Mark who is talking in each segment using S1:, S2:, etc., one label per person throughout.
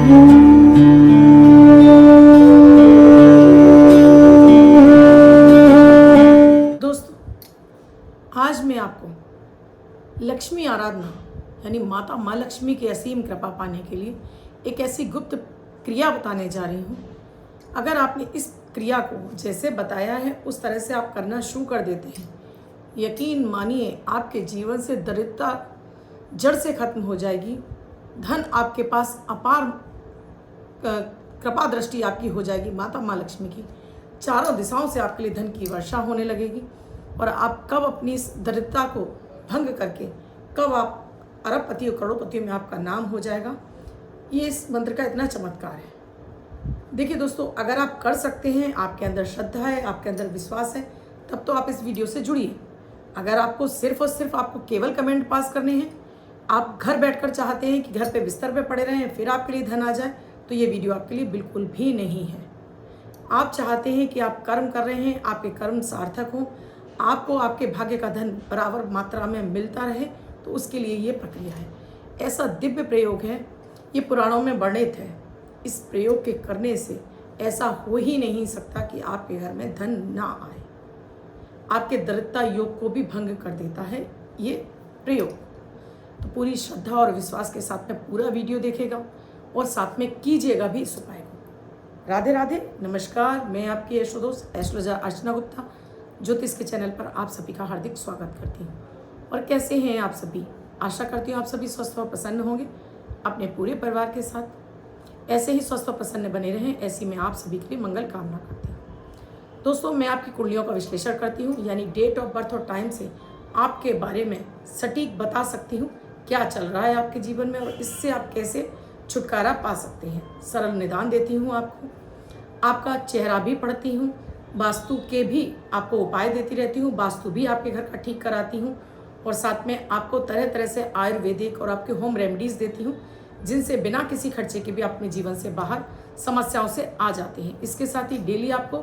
S1: दोस्तों, आज मैं आपको लक्ष्मी आराधना यानी माता माँ लक्ष्मी की असीम कृपा पाने के लिए एक ऐसी गुप्त क्रिया बताने जा रही हूँ। अगर आपने इस क्रिया को जैसे बताया है उस तरह से आप करना शुरू कर देते हैं, यकीन मानिए आपके जीवन से दरिद्रता जड़ से खत्म हो जाएगी। धन आपके पास अपार कृपा दृष्टि आपकी हो जाएगी। माता माँ लक्ष्मी की चारों दिशाओं से आपके लिए धन की वर्षा होने लगेगी और आप कब अपनी इस दरिद्रता को भंग करके कब आप अरबपति और करोड़पतियों में आपका नाम हो जाएगा। ये इस मंत्र का इतना चमत्कार है। देखिए दोस्तों, अगर आप कर सकते हैं, आपके अंदर श्रद्धा है, आपके अंदर विश्वास है, तब तो आप इस वीडियो से जुड़िए। अगर आपको सिर्फ और सिर्फ आपको केवल कमेंट पास करने हैं, आप घर बैठकर चाहते हैं कि घर पे बिस्तर पे पड़े रहें फिर आपके लिए धन आ जाए, तो ये वीडियो आपके लिए बिल्कुल भी नहीं है। आप चाहते हैं कि आप कर्म कर रहे हैं, आपके कर्म सार्थक हों, आपको आपके भाग्य का धन बराबर मात्रा में मिलता रहे, तो उसके लिए ये प्रक्रिया है। ऐसा दिव्य प्रयोग है, ये पुराणों में वर्णित है। इस प्रयोग के करने से ऐसा हो ही नहीं सकता कि आपके घर में धन ना आए। आपके दरिद्रता योग को भी भंग कर देता है ये प्रयोग। तो पूरी श्रद्धा और विश्वास के साथ में पूरा वीडियो देखेगा और साथ में कीजिएगा भी इस उपाय को। राधे राधे, नमस्कार। मैं आपकी यशोदोस्त एस्ट्रोलॉजर अर्चना गुप्ता ज्योतिष के चैनल पर आप सभी का हार्दिक स्वागत करती हूँ। और कैसे हैं आप सभी? आशा करती हूँ आप सभी स्वस्थ और प्रसन्न होंगे अपने पूरे परिवार के साथ। ऐसे ही स्वस्थ और प्रसन्न बने रहें, ऐसी मैं आप सभी के लिए मंगल कामना करती हूँ। दोस्तों, मैं आपकी कुंडलियों का विश्लेषण करती हूँ, यानी डेट ऑफ बर्थ और टाइम से आपके बारे में सटीक बता सकती हूँ क्या चल रहा है आपके जीवन में और इससे आप कैसे छुटकारा पा सकते हैं। सरल निदान देती हूँ आपको, आपका चेहरा भी पढ़ती हूँ, वास्तु के भी आपको उपाय देती रहती हूँ, वास्तु भी आपके घर का ठीक कराती हूँ और साथ में आपको तरह तरह से आयुर्वेदिक और आपके होम रेमेडीज़ देती हूँ, जिनसे बिना किसी खर्चे के भी अपने जीवन से बाहर समस्याओं से आ जाते हैं। इसके साथ ही डेली आपको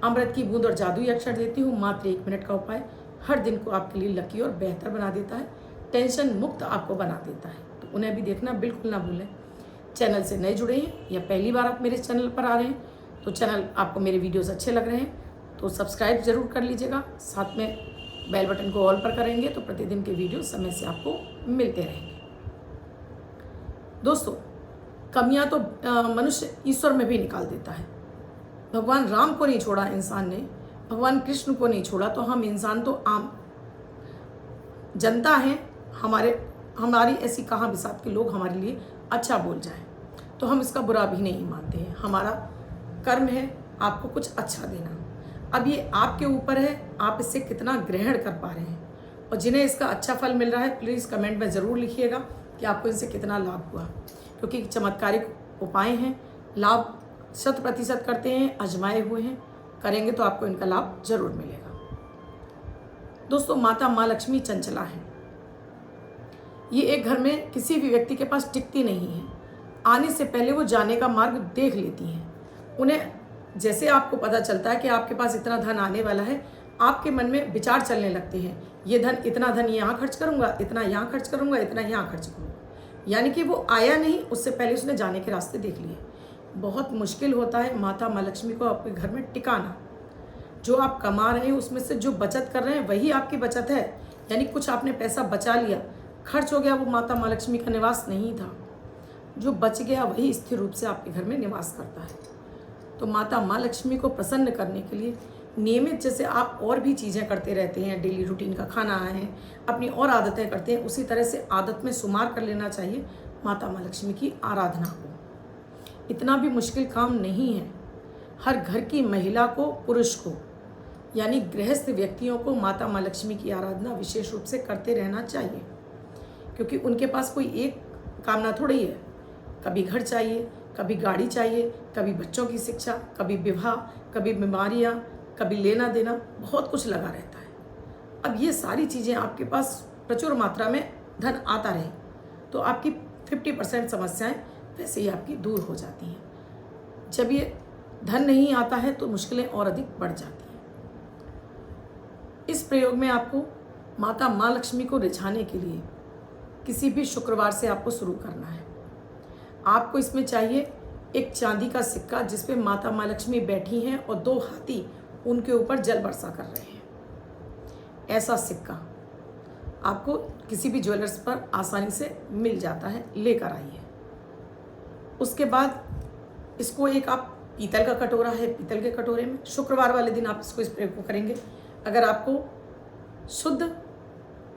S1: अमृत की बूंद और जादुई अक्षर देती हूँ। मात्र 1 मिनट का उपाय हर दिन को आपके लिए लकी और बेहतर बना देता है, टेंशन मुक्त आपको बना देता है। तो उन्हें भी देखना बिल्कुल ना भूलें। चैनल से नए जुड़े हैं या पहली बार आप मेरे चैनल पर आ रहे हैं, तो चैनल आपको मेरे वीडियोस अच्छे लग रहे हैं तो सब्सक्राइब जरूर कर लीजिएगा। साथ में बेल बटन को ऑल पर करेंगे तो प्रतिदिन के वीडियो समय से आपको मिलते रहेंगे। दोस्तों, कमियां तो मनुष्य ईश्वर में भी निकाल देता है। भगवान राम को नहीं छोड़ा इंसान ने, भगवान कृष्ण को नहीं छोड़ा, तो हम इंसान तो आम जनता हैं। हमारी ऐसी कहाँ बिसात के लोग हमारे लिए अच्छा बोल जाएं, तो हम इसका बुरा भी नहीं मानते हैं। हमारा कर्म है आपको कुछ अच्छा देना। अब ये आपके ऊपर है, आप इससे कितना ग्रहण कर पा रहे हैं। और जिन्हें इसका अच्छा फल मिल रहा है, प्लीज़ कमेंट में ज़रूर लिखिएगा कि आपको इनसे कितना लाभ हुआ, क्योंकि चमत्कारिक उपाय हैं। लाभ 100% करते हैं, आजमाए हुए हैं, करेंगे तो आपको इनका लाभ जरूर मिलेगा। दोस्तों, माता माँ लक्ष्मी चंचला है। ये एक घर में किसी भी व्यक्ति के पास टिकती नहीं है। आने से पहले वो जाने का मार्ग देख लेती हैं। उन्हें जैसे आपको पता चलता है कि आपके पास इतना धन आने वाला है, आपके मन में विचार चलने लगते हैं, ये धन, इतना धन यहाँ खर्च करूँगा, इतना यहाँ खर्च करूँगा, इतना यहाँ खर्च करूँगा। यानी कि वो आया नहीं, उससे पहले उसने जाने के रास्ते देख लिए। बहुत मुश्किल होता है माता माँ लक्ष्मी को आपके घर में टिकाना। जो आप कमा रहे हैं उसमें से जो बचत कर रहे हैं वही आपकी बचत है। यानी कुछ आपने पैसा बचा लिया, खर्च हो गया, वो माता माँ लक्ष्मी का निवास नहीं था। जो बच गया वही स्थिर रूप से आपके घर में निवास करता है। तो माता माँ लक्ष्मी को प्रसन्न करने के लिए नियमित, जैसे आप और भी चीज़ें करते रहते हैं, डेली रूटीन का खाना है, अपनी और आदतें करते हैं, उसी तरह से आदत में शुमार कर लेना चाहिए माता माँ लक्ष्मी की आराधना को। इतना भी मुश्किल काम नहीं है। हर घर की महिला को, पुरुष को, यानी गृहस्थ व्यक्तियों को माता माँ लक्ष्मी की आराधना विशेष रूप से करते रहना चाहिए, क्योंकि उनके पास कोई एक कामना थोड़ी है। कभी घर चाहिए, कभी गाड़ी चाहिए, कभी बच्चों की शिक्षा, कभी विवाह, कभी बीमारियाँ, कभी लेना देना, बहुत कुछ लगा रहता है। अब ये सारी चीज़ें आपके पास प्रचुर मात्रा में धन आता रहे तो आपकी 50% समस्याएं वैसे ही आपकी दूर हो जाती हैं। जब ये धन नहीं आता है तो मुश्किलें और अधिक बढ़ जाती हैं। इस प्रयोग में आपको माता माँ लक्ष्मी को रिझाने के लिए किसी भी शुक्रवार से आपको शुरू करना है। आपको इसमें चाहिए एक चांदी का सिक्का जिस पे माता माँ लक्ष्मी बैठी हैं और 2 हाथी उनके ऊपर जल वर्षा कर रहे हैं। ऐसा सिक्का आपको किसी भी ज्वेलर्स पर आसानी से मिल जाता है, लेकर आइए। उसके बाद इसको एक आप पीतल का कटोरा है, पीतल के कटोरे में शुक्रवार वाले दिन आप इसको इस प्रयोग को करेंगे। अगर आपको शुद्ध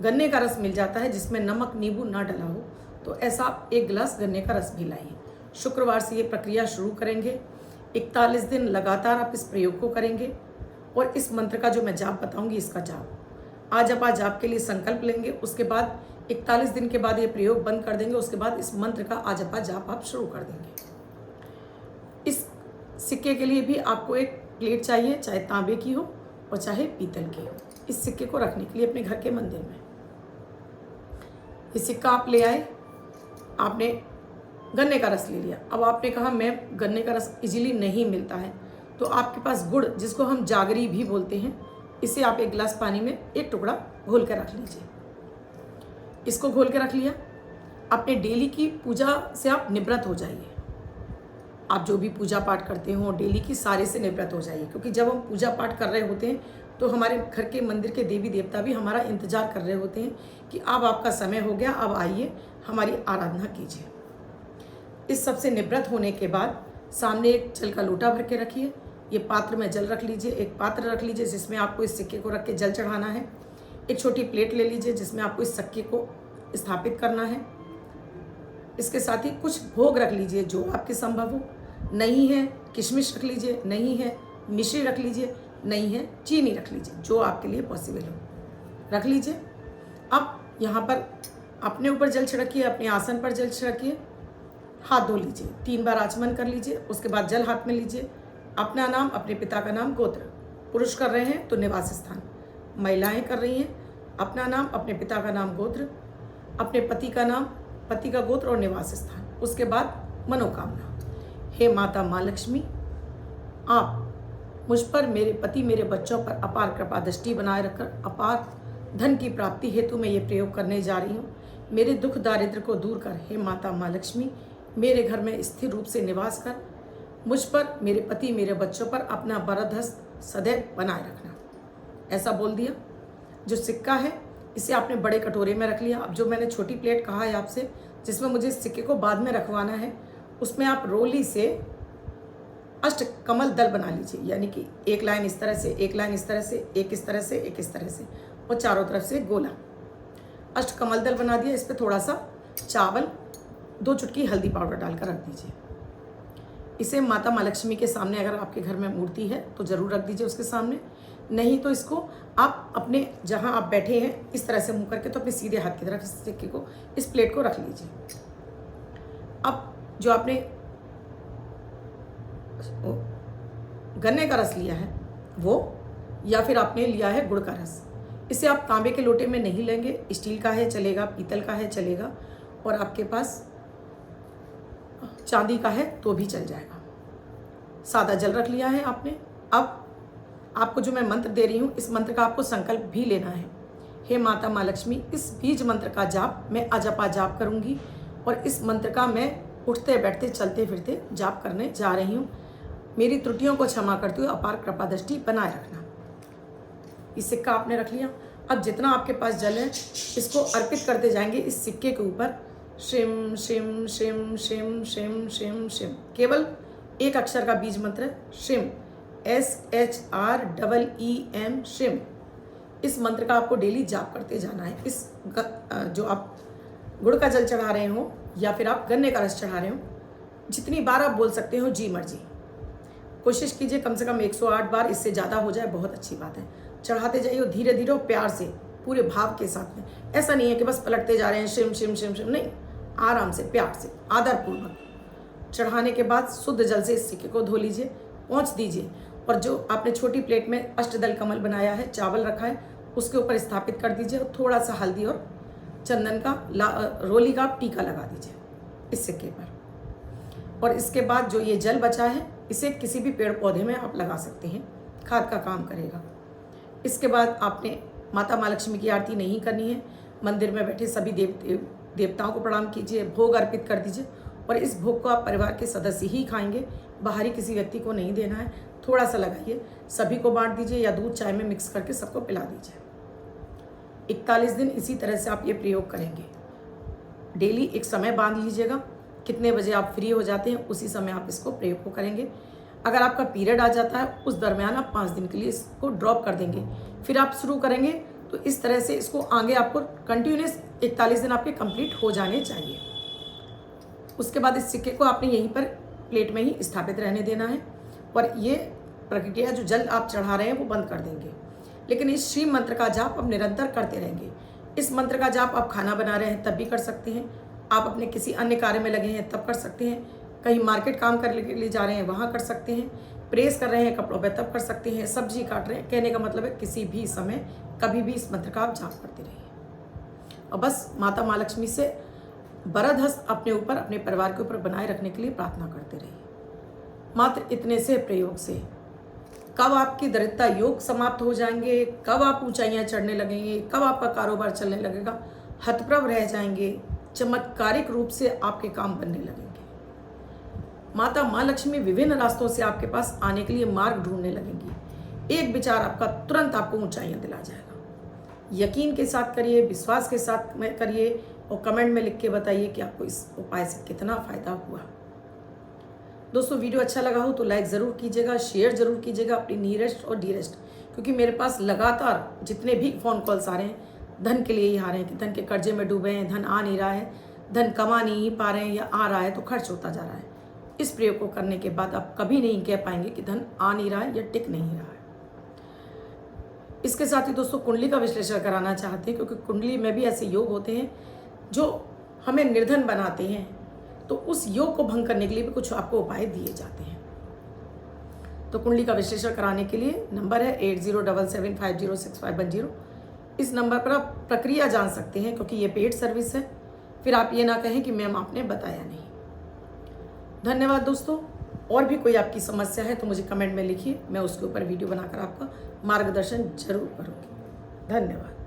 S1: गन्ने का रस मिल जाता है जिसमें नमक नींबू ना डला हो तो ऐसा आप 1 गिलास गन्ने का रस भी लाइए। शुक्रवार से ये प्रक्रिया शुरू करेंगे। 41 दिन लगातार आप इस प्रयोग को करेंगे और इस मंत्र का जो मैं जाप बताऊंगी इसका जाप आज जाप के लिए संकल्प लेंगे। उसके बाद 41 दिन के बाद ये प्रयोग बंद कर देंगे। उसके बाद इस मंत्र का आज जाप आप शुरू कर देंगे। इस सिक्के के लिए भी आपको एक प्लेट चाहिए, चाहे तांबे की हो और चाहे पीतल की हो, इस सिक्के को रखने के लिए अपने घर के मंदिर में। ये सिक्का आप ले आए, आपने गन्ने का रस ले लिया। अब आपने कहा मैं गन्ने का रस इजीली नहीं मिलता है, तो आपके पास गुड़, जिसको हम जागरी भी बोलते हैं, इसे आप 1 गिलास पानी में 1 टुकड़ा घोल कर रख लीजिए। इसको घोल के रख लिया। अपने डेली की पूजा से आप निवृत्त हो जाइए। आप जो भी पूजा पाठ करते हो डेली की, सारे से निवृत्त हो जाइए, क्योंकि जब हम पूजा पाठ कर रहे होते हैं तो हमारे घर के मंदिर के देवी देवता भी हमारा इंतजार कर रहे होते हैं कि अब आपका समय हो गया, अब आइए हमारी आराधना कीजिए। इस सब से निवृत्त होने के बाद सामने एक जल का लोटा भर के रखिए। ये पात्र में जल रख लीजिए, एक पात्र रख लीजिए जिसमें आपको इस सिक्के को रख के जल चढ़ाना है। एक छोटी प्लेट ले लीजिए जिसमें आपको इस सिक्के को स्थापित करना है। इसके साथ ही कुछ भोग रख लीजिए जो आपके संभव हो। नहीं है किशमिश रख लीजिए, नहीं है मिश्री रख लीजिए, नहीं है चीनी रख लीजिए, जो आपके लिए पॉसिबल हो रख लीजिए। अब यहाँ पर अपने ऊपर जल छिड़किए, अपने आसन पर जल छिड़किए, हाथ धो लीजिए, 3 बार आचमन कर लीजिए। उसके बाद जल हाथ में लीजिए। अपना नाम, अपने पिता का नाम, गोत्र, पुरुष कर रहे हैं तो निवास स्थान, महिलाएं कर रही हैं अपना नाम, अपने पिता का नाम, गोत्र, अपने पति का नाम, पति का गोत्र और निवास स्थान। उसके बाद मनोकामना। हे माता माँ लक्ष्मी, आप मुझ पर, मेरे पति, मेरे बच्चों पर अपार कृपा दृष्टि बनाए रखकर अपार धन की प्राप्ति हेतु मैं ये प्रयोग करने जा रही हूँ। मेरे दुख दारिद्र को दूर कर हे माता माँ लक्ष्मी, मेरे घर में स्थिर रूप से निवास कर मुझ पर, मेरे पति, मेरे बच्चों पर अपना वरद हस्त सदैव बनाए रखना। ऐसा बोल दिया। जो सिक्का है इसे आपने बड़े कटोरे में रख लिया। अब जो मैंने छोटी प्लेट कहा है आपसे जिसमें मुझे इस सिक्के को बाद में रखवाना है, उसमें आप रोली से अष्ट कमल दल बना लीजिए, यानी कि 1 लाइन इस तरह से, 1 लाइन इस तरह से, 1 इस तरह से, 1 इस तरह से और चारों तरफ से गोला। अष्ट कमल दल बना दिया। इस पर थोड़ा सा चावल, 2 चुटकी हल्दी पाउडर डालकर रख दीजिए। इसे माता माँ लक्ष्मी के सामने, अगर आपके घर में मूर्ति है तो ज़रूर रख दीजिए उसके सामने, नहीं तो इसको आप अपने जहाँ आप बैठे हैं इस तरह से मुँह करके, तो अपने सीधे हाथ की तरफ इस सिक्के को, इस प्लेट को रख लीजिए। अब जो आपने गन्ने का रस लिया है वो, या फिर आपने लिया है गुड़ का रस, इसे आप तांबे के लोटे में नहीं लेंगे, स्टील का है चलेगा, पीतल का है चलेगा, और आपके पास चांदी का है तो भी चल जाएगा। सादा जल रख लिया है आपने। अब आपको जो मैं मंत्र दे रही हूँ, इस मंत्र का आपको संकल्प भी लेना है। हे माता माँ लक्ष्मी, इस बीज मंत्र का जाप मैं अजपा जाप करूँगी और इस मंत्र का मैं उठते बैठते चलते फिरते जाप करने जा रही हूँ। मेरी त्रुटियों को क्षमा करते हुए अपार कृपा दृष्टि बनाए रखना। इस सिक्का आपने रख लिया। अब जितना आपके पास जल है इसको अर्पित करते जाएंगे इस सिक्के के ऊपर। शिम शिम शिम शिम शिम शिम शिम, केवल एक अक्षर का बीज मंत्र है, शिम, SHREEM, शिम। इस मंत्र का आपको डेली जाप करते जाना है। इस जो आप गुड़ का जल चढ़ा रहे हो या फिर आप गन्ने का रस चढ़ा रहे हो, जितनी बार आप बोल सकते हो जी मर्जी, कोशिश कीजिए कम से कम 108 बार, इससे ज़्यादा हो जाए बहुत अच्छी बात है। चढ़ाते जाइए धीरे धीरे और प्यार से, पूरे भाव के साथ में। ऐसा नहीं है कि बस पलटते जा रहे हैं शिम शिम शिम शिम, नहीं, आराम से, प्यार से, आदरपूर्वक। चढ़ाने के बाद शुद्ध जल से इस सिक्के को धो लीजिए, पोंछ दीजिए, और जो आपने छोटी प्लेट में अष्टदल कमल बनाया है, चावल रखा है, उसके ऊपर स्थापित कर दीजिए और थोड़ा सा हल्दी और चंदन का रोली का टीका लगा दीजिए इस सिक्के पर। और इसके बाद जो ये जल बचा है इसे किसी भी पेड़ पौधे में आप लगा सकते हैं, खाद का काम करेगा। इसके बाद आपने माता माँ लक्ष्मी की आरती नहीं करनी है। मंदिर में बैठे सभी देवताओं को प्रणाम कीजिए, भोग अर्पित कर दीजिए और इस भोग को आप परिवार के सदस्य ही खाएंगे, बाहरी किसी व्यक्ति को नहीं देना है। थोड़ा सा लगाइए, सभी को बांट दीजिए या दूध चाय में मिक्स करके सबको पिला दीजिए। 41 दिन इसी तरह से आप ये प्रयोग करेंगे। डेली एक समय बांध लीजिएगा, कितने बजे आप फ्री हो जाते हैं उसी समय आप इसको प्रयोग को करेंगे। अगर आपका पीरियड आ जाता है उस दरमियान आप 5 दिन के लिए इसको ड्रॉप कर देंगे, फिर आप शुरू करेंगे। तो इस तरह से इसको आगे आपको कंटिन्यूस 41 दिन आपके कंप्लीट हो जाने चाहिए। उसके बाद इस सिक्के को आपने यहीं पर प्लेट में ही स्थापित रहने देना है और ये प्रक्रिया जो जल आप चढ़ा रहे हैं वो बंद कर देंगे। लेकिन इस शिव मंत्र का जाप आप निरंतर करते रहेंगे। इस मंत्र का जाप आप खाना बना रहे हैं तब भी कर सकते हैं, आप अपने किसी अन्य कार्य में लगे हैं तब कर सकते हैं, कहीं मार्केट काम करने के लिए जा रहे हैं वहाँ कर सकते हैं, प्रेस कर रहे हैं कपड़ों पर तब कर सकते हैं, सब्जी काट रहे हैं। कहने का मतलब है किसी भी समय कभी भी इस मंत्र का आप जाप करते रहिए और बस माता माँ लक्ष्मी से वरद हस्त अपने ऊपर, अपने परिवार के ऊपर बनाए रखने के लिए प्रार्थना करते रहिए। मात्र इतने से प्रयोग से कब आपकी दरिद्रता योग समाप्त हो जाएंगे, कब आप ऊंचाइयां चढ़ने लगेंगे, कब आपका कारोबार चलने लगेगा, हतप्रभ रह जाएंगे, चमत्कारिक रूप से आपके काम बनने लगेंगे। माता माँ लक्ष्मी विभिन्न रास्तों से आपके पास आने के लिए मार्ग ढूंढने लगेंगी। एक विचार आपका तुरंत आपको ऊंचाइयां दिला जाएगा। यकीन के साथ करिए, विश्वास के साथ में करिए और कमेंट में लिख के बताइए कि आपको इस उपाय से कितना फायदा हुआ। दोस्तों वीडियो अच्छा लगा हो तो लाइक ज़रूर कीजिएगा, शेयर ज़रूर कीजिएगा अपनी नियरेस्ट और डियरेस्ट, क्योंकि मेरे पास लगातार जितने भी फ़ोन कॉल्स आ रहे हैं धन के लिए ही आ रहे हैं कि धन के कर्जे में डूबे हैं, धन आ नहीं रहा है, धन कमा नहीं पा रहे हैं या आ रहा है तो खर्च होता जा रहा है। इस प्रयोग को करने के बाद आप कभी नहीं कह पाएंगे कि धन आ नहीं रहा है या टिक नहीं रहा है। इसके साथ ही दोस्तों कुंडली का विश्लेषण कराना चाहते हैं, क्योंकि कुंडली में भी ऐसे योग होते हैं जो हमें निर्धन बनाते हैं, तो उस योग को भंग करने के लिए भी कुछ आपको उपाय दिए जाते हैं। तो कुंडली का विश्लेषण कराने के लिए नंबर है 8077506510। इस नंबर पर आप प्रक्रिया जान सकते हैं, क्योंकि ये पेड सर्विस है। फिर आप ये ना कहें कि मैम आपने बताया नहीं। धन्यवाद दोस्तों। और भी कोई आपकी समस्या है तो मुझे कमेंट में लिखिए, मैं उसके ऊपर वीडियो बनाकर आपका मार्गदर्शन जरूर करूँगी। धन्यवाद।